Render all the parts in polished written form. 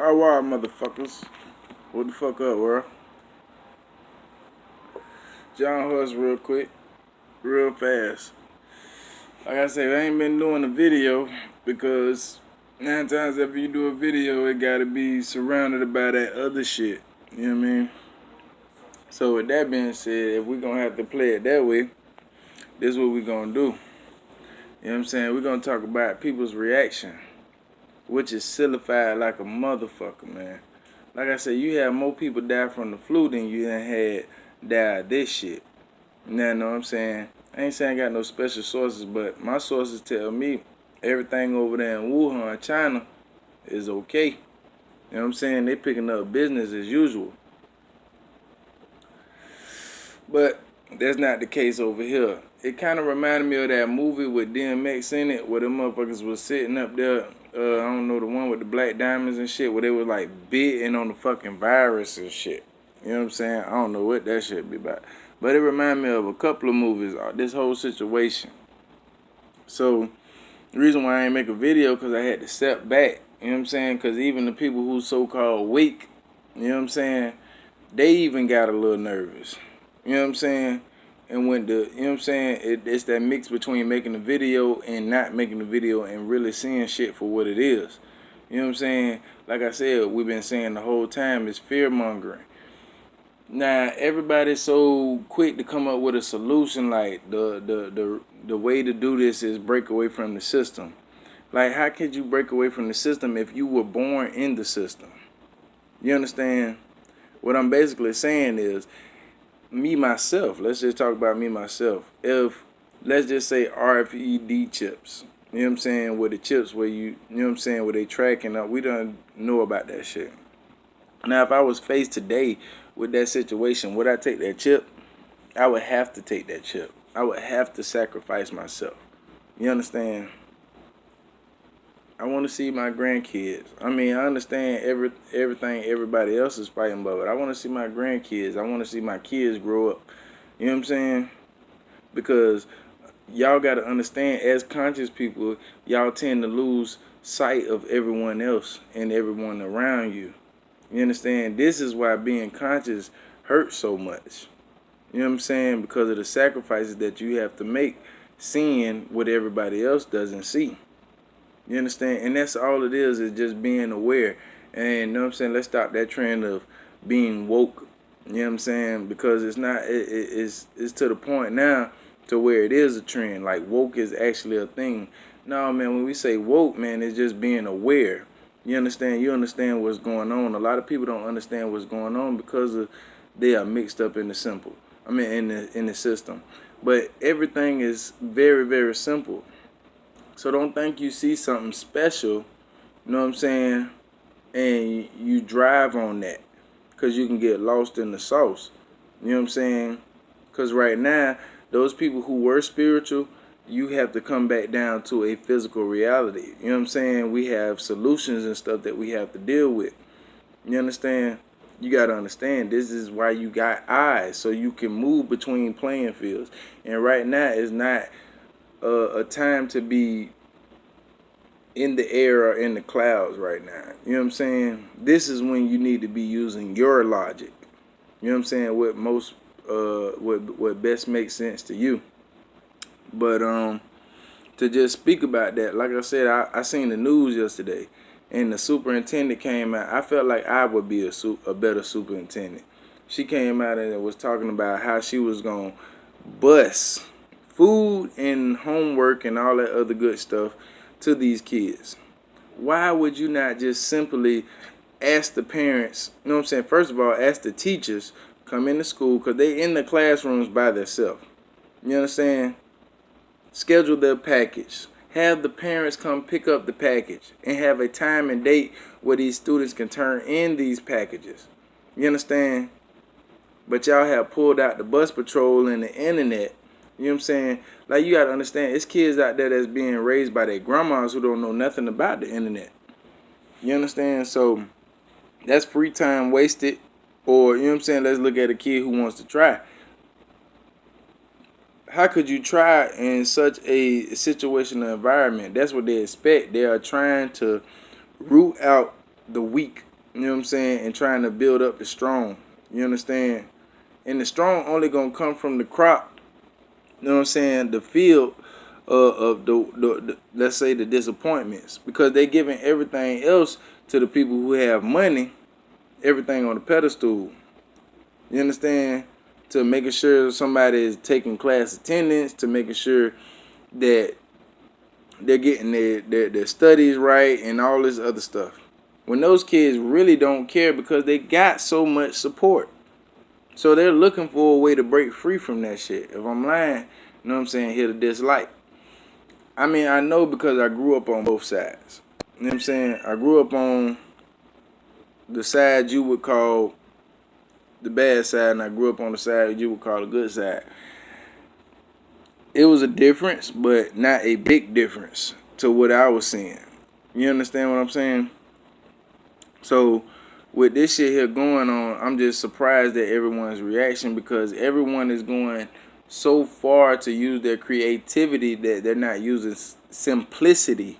Alright, motherfuckers. What the fuck up, world? John Huss real quick, real fast. Like I said, I ain't been doing a video because 9 times after you do a video, it gotta be surrounded by that other shit. You know what I mean? So with that being said, if we gonna have to play it that way, this is what we gonna do. You know what I'm saying? We're gonna talk about people's reaction, which is sillified like a motherfucker, man. Like I said, you have more people die from the flu than you done had die of this shit. Now, you know what I'm saying? I ain't saying I got no special sources, but my sources tell me everything over there in Wuhan, China, is okay. You know what I'm saying? They picking up business as usual. But that's not the case over here. It kind of reminded me of that movie with DMX in it, where the motherfuckers was sitting up there. I don't know, the one with the black diamonds and shit, where they was like bidding on the fucking virus and shit. You know what I'm saying? I don't know what that shit be about. But it reminded me of a couple of movies, this whole situation. So, the reason why I ain't make a video, because I had to step back. You know what I'm saying? Because even the people who so-called weak, you know what I'm saying, they even got a little nervous. You know what I'm saying? And when you know what I'm saying, it's that mix between making a video and not making a video and really seeing shit for what it is. You know what I'm saying? Like I said, we've been saying the whole time, it's fear-mongering. Now, everybody's so quick to come up with a solution, like the way to do this is break away from the system. Like, how could you break away from the system if you were born in the system? You understand? What I'm basically saying is, me, myself, let's just talk about me, myself. If, let's just say RFID chips, you know what I'm saying, with the chips where you know what I'm saying, where they tracking up, we don't know about that shit. Now, if I was faced today with that situation, would I take that chip? I would have to take that chip. I would have to sacrifice myself. You understand? I want to see my grandkids. I mean, I understand everything everybody else is fighting about, but I want to see my grandkids. I want to see my kids grow up. You know what I'm saying? Because y'all got to understand, as conscious people, y'all tend to lose sight of everyone else and everyone around you. You understand? This is why being conscious hurts so much. You know what I'm saying? Because of the sacrifices that you have to make, seeing what everybody else doesn't see. You understand? And that's all it is just being aware. And you know what I'm saying? Let's stop that trend of being woke. You know what I'm saying? Because it's not, it's to the point now to where it is a trend. Like, woke is actually a thing. No, man, when we say woke, man, it's just being aware. You understand? You understand what's going on. A lot of people don't understand what's going on because they are mixed up in the simple. I mean, in the system. But everything is very, very simple. So don't think you see something special, you know what I'm saying, and you drive on that, because you can get lost in the sauce. You know what I'm saying? Because right now, those people who were spiritual, you have to come back down to a physical reality. You know what I'm saying? We have solutions and stuff that we have to deal with. You understand? You got to understand, this is why you got eyes, so you can move between playing fields. And right now is not a time to be in the air or in the clouds right now. You know what I'm saying? This is when you need to be using your logic. You know what I'm saying? What most what best makes sense to you. But to just speak about that, like I said, I seen the news yesterday, and the superintendent came out. I felt like I would be a better superintendent. She came out and was talking about how she was gonna bus food and homework and all that other good stuff to these kids. Why would you not just simply ask the parents, you know what I'm saying? First of all, ask the teachers come into school, because they in the classrooms by themselves. You understand? Schedule their package. Have the parents come pick up the package and have a time and date where these students can turn in these packages. You understand? But y'all have pulled out the bus patrol and the internet. You know what I'm saying? Like, you got to understand, it's kids out there that's being raised by their grandmas who don't know nothing about the internet. You understand? So, that's free time wasted. Or, you know what I'm saying, let's look at a kid who wants to try. How could you try in such a situational environment? That's what they expect. They are trying to root out the weak. You know what I'm saying? And trying to build up the strong. You understand? And the strong only gonna come from the crop. You know what I'm saying? The field of the let's say the disappointments, because they giving everything else to the people who have money, everything on the pedestal. You understand? To making sure somebody is taking class attendance, to making sure that they're getting their studies right and all this other stuff. When those kids really don't care because they got so much support. So they're looking for a way to break free from that shit. If I'm lying, you know what I'm saying, hit a dislike. I mean, I know because I grew up on both sides. You know what I'm saying? I grew up on the side you would call the bad side, and I grew up on the side you would call the good side. It was a difference, but not a big difference to what I was seeing. You understand what I'm saying? So with this shit here going on, I'm just surprised at everyone's reaction, because everyone is going so far to use their creativity that they're not using simplicity.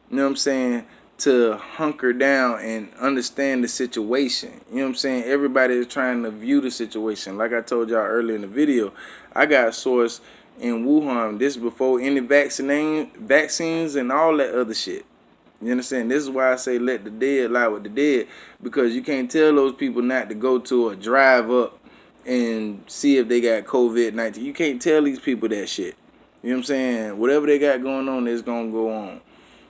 You know what I'm saying? To hunker down and understand the situation. You know what I'm saying? Everybody is trying to view the situation. Like I told y'all earlier in the video, I got source in Wuhan. This before any vaccines and all that other shit. You understand? This is why I say let the dead lie with the dead, because you can't tell those people not to go to a drive up and see if they got COVID-19. You can't tell these people that shit. You know what I'm saying? Whatever they got going on is going to go on.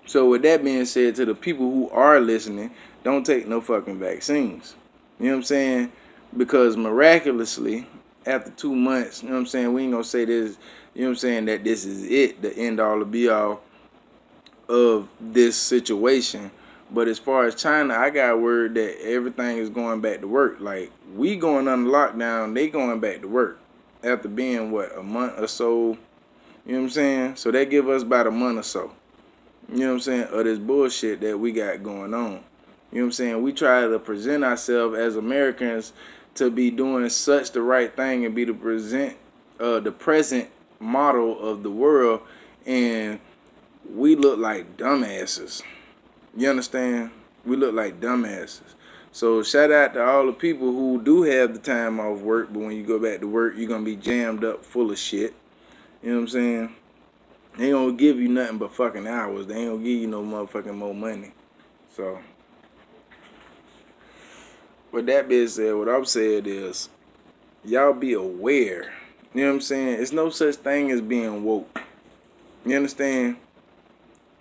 So with that being said, to the people who are listening, don't take no fucking vaccines. You know what I'm saying? Because miraculously, after 2 months, you know what I'm saying, we ain't going to say this, you know what I'm saying, that this is it, the end all, the be all of this situation. But as far as China, I got word that everything is going back to work. Like, we going under lockdown, they going back to work after being, what, a month or so. You know what I'm saying? So that give us about a month or so. You know what I'm saying? Of this bullshit that we got going on. You know what I'm saying? We try to present ourselves as Americans to be doing such the right thing and be the present model of the world, and we look like dumbasses. You understand? We look like dumbasses. So shout out to all the people who do have the time off work, but when you go back to work, you're going to be jammed up full of shit. You know what I'm saying? They ain't gonna give you nothing but fucking hours. They ain't gonna give you no motherfucking more money. So, with that being said, what I'm saying is, y'all be aware. You know what I'm saying? It's no such thing as being woke. You understand?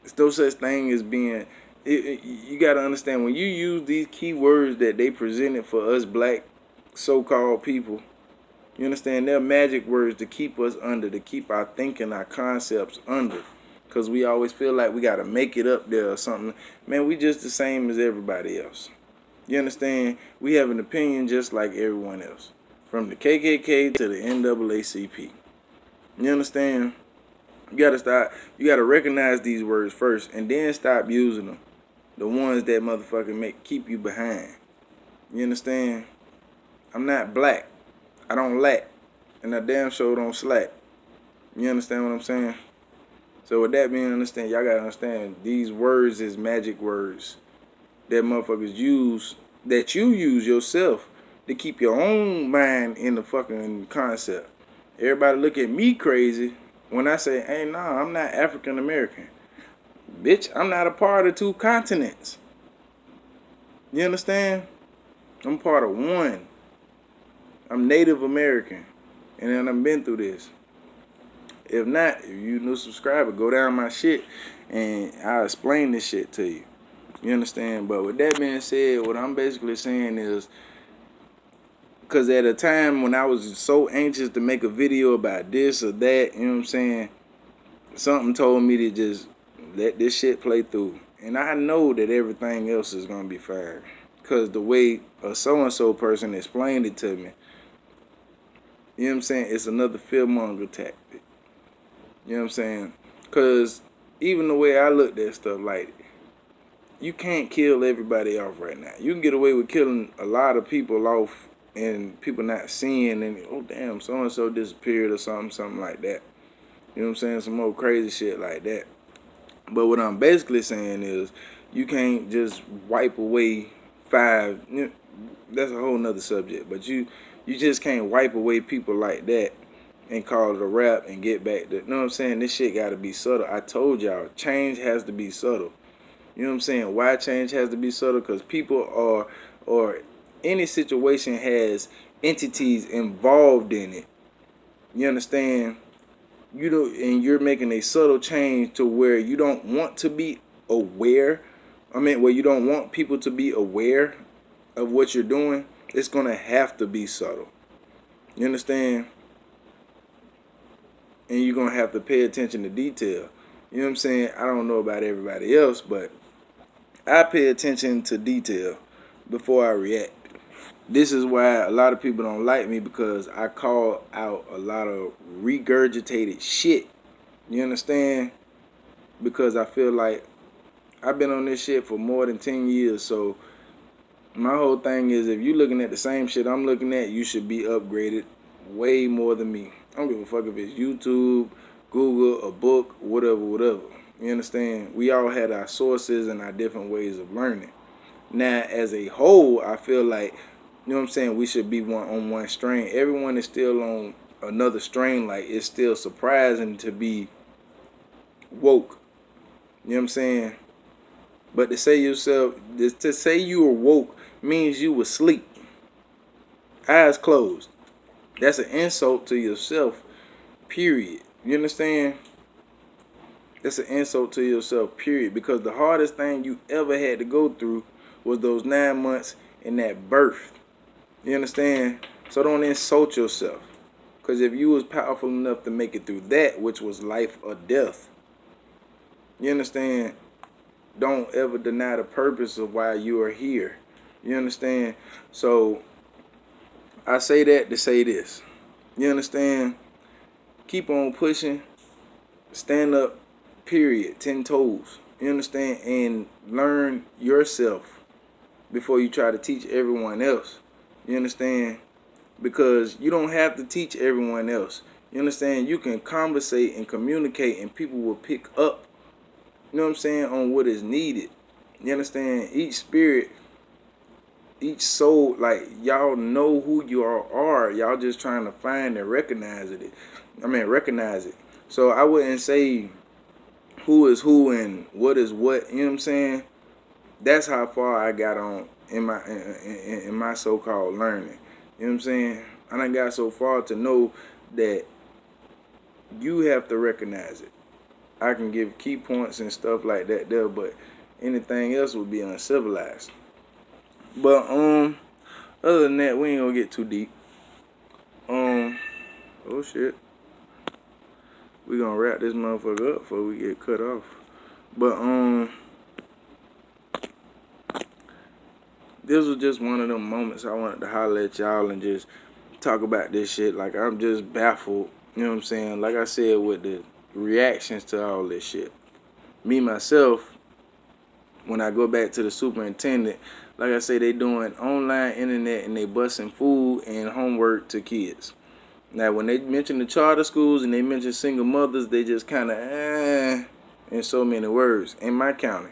It's no such thing as being... You gotta understand, when you use these keywords that they presented for us black so-called people, you understand, they're magic words to keep us under, to keep our thinking, our concepts under. Because we always feel like we got to make it up there or something. Man, we just the same as everybody else. You understand? We have an opinion just like everyone else. From the KKK to the NAACP. You understand? You got to recognize these words first and then stop using them. The ones that motherfucking keep you behind. You understand? I'm not black. I don't lack, and I damn sure don't slack. You understand what I'm saying? So with that being understand, y'all gotta understand, these words is magic words that motherfuckers use, that you use yourself to keep your own mind in the fucking concept. Everybody look at me crazy when I say, hey, nah, I'm not African American. Bitch, I'm not a part of 2 continents. You understand? I'm part of one. I'm Native American, and then I've been through this. If not, if you new subscriber, go down my shit, and I'll explain this shit to you. You understand? But with that being said, what I'm basically saying is, because at a time when I was so anxious to make a video about this or that, you know what I'm saying, something told me to just let this shit play through. And I know that everything else is going to be fine. Because the way a so-and-so person explained it to me, you know what I'm saying? It's another fearmonger tactic. You know what I'm saying? Because even the way I looked at stuff, like, you can't kill everybody off right now. You can get away with killing a lot of people off and people not seeing, and, oh, damn, so-and-so disappeared or something like that. You know what I'm saying? Some more crazy shit like that. But what I'm basically saying is, You can't just wipe away five. That's a whole nother subject. But you just can't wipe away people like that and call it a wrap and get back to, you know what I'm saying? This shit got to be subtle. I told y'all, change has to be subtle. You know what I'm saying? Why change has to be subtle? Because people are, or any situation has entities involved in it. You understand? You know, and you're making a subtle change to where you don't want to be aware. Where you don't want people to be aware of what you're doing. It's gonna have to be subtle. You understand? And you're gonna have to pay attention to detail. You know what I'm saying? I don't know about everybody else, but I pay attention to detail before I react. This is why a lot of people don't like me, because I call out a lot of regurgitated shit. You understand? Because I feel like I've been on this shit for more than 10 years. So my whole thing is, if you're looking at the same shit I'm looking at, you should be upgraded way more than me. I don't give a fuck if it's YouTube, Google, a book, whatever. You understand? We all had our sources and our different ways of learning. Now, as a whole, I feel like, you know what I'm saying, we should be on one strain. Everyone is still on another strain. Like, it's still surprising to be woke. You know what I'm saying? But to say you were woke means you were asleep. Eyes closed. That's an insult to yourself, period. You understand? That's an insult to yourself, period. Because the hardest thing you ever had to go through was those 9 months in that birth. You understand? So don't insult yourself. Because if you was powerful enough to make it through that, which was life or death, you understand? Don't ever deny the purpose of why you are here. You understand? So I say that to say this. You understand? Keep on pushing. Stand up, period. 10 toes. You understand? And learn yourself before you try to teach everyone else. You understand? Because you don't have to teach everyone else. You understand? You can conversate and communicate, and people will pick up, you know what I'm saying, on what is needed. You understand? Each spirit, each soul, like, y'all know who you all are. Y'all just trying to find and recognize it. Recognize it. So I wouldn't say who is who and what is what. You know what I'm saying? That's how far I got on in my so-called learning. You know what I'm saying? I done got so far to know that you have to recognize it. I can give key points and stuff like that there, but anything else would be uncivilized. But other than that, we ain't gonna get too deep. Oh shit. We gonna wrap this motherfucker up before we get cut off. But this was just one of them moments I wanted to holler at y'all and just talk about this shit. Like, I'm just baffled, you know what I'm saying? Like I said, with the reactions to all this shit. Me, myself, when I go back to the superintendent, like I say, they doing online internet and they busting food and homework to kids. Now, when they mention the charter schools and they mention single mothers, they just kind of in so many words in my county.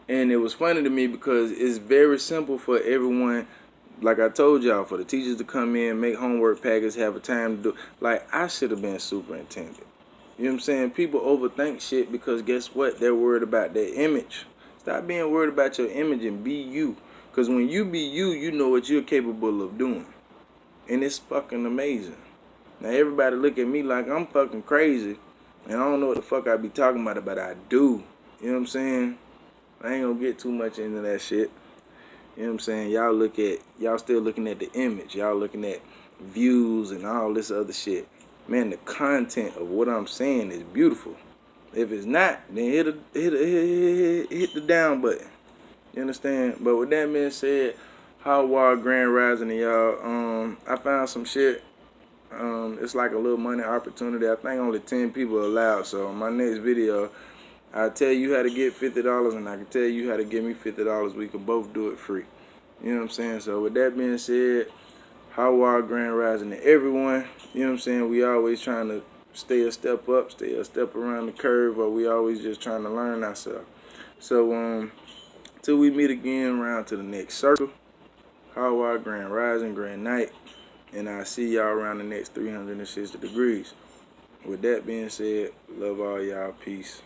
And it was funny to me because it's very simple for everyone, like I told y'all, for the teachers to come in, make homework packets, have a time to do. Like, I should have been superintendent. You know what I'm saying? People overthink shit because guess what? They're worried about their image. Stop being worried about your image and be you. Because when you be you, you know what you're capable of doing. And it's fucking amazing. Now, everybody look at me like I'm fucking crazy. And I don't know what the fuck I be talking about, but I do. You know what I'm saying? I ain't gonna get too much into that shit. You know what I'm saying? Y'all still looking at the image. Y'all looking at views and all this other shit. Man, the content of what I'm saying is beautiful. If it's not, then hit the down button. You understand? But with that being said, how wild grand rising to y'all. I found some shit. It's like a little money opportunity. I think only 10 people are allowed. So in my next video, I'll tell you how to get $50 and I can tell you how to give me $50. We can both do it free. You know what I'm saying? So with that being said, how wild grand rising to everyone. You know what I'm saying? We always trying to stay a step up, stay a step around the curve, or we always just trying to learn ourselves. So, till we meet again, round to the next circle. Hardwired Grand Rising, Grand Night. And I'll see y'all around the next 360 degrees. With that being said, love all y'all. Peace.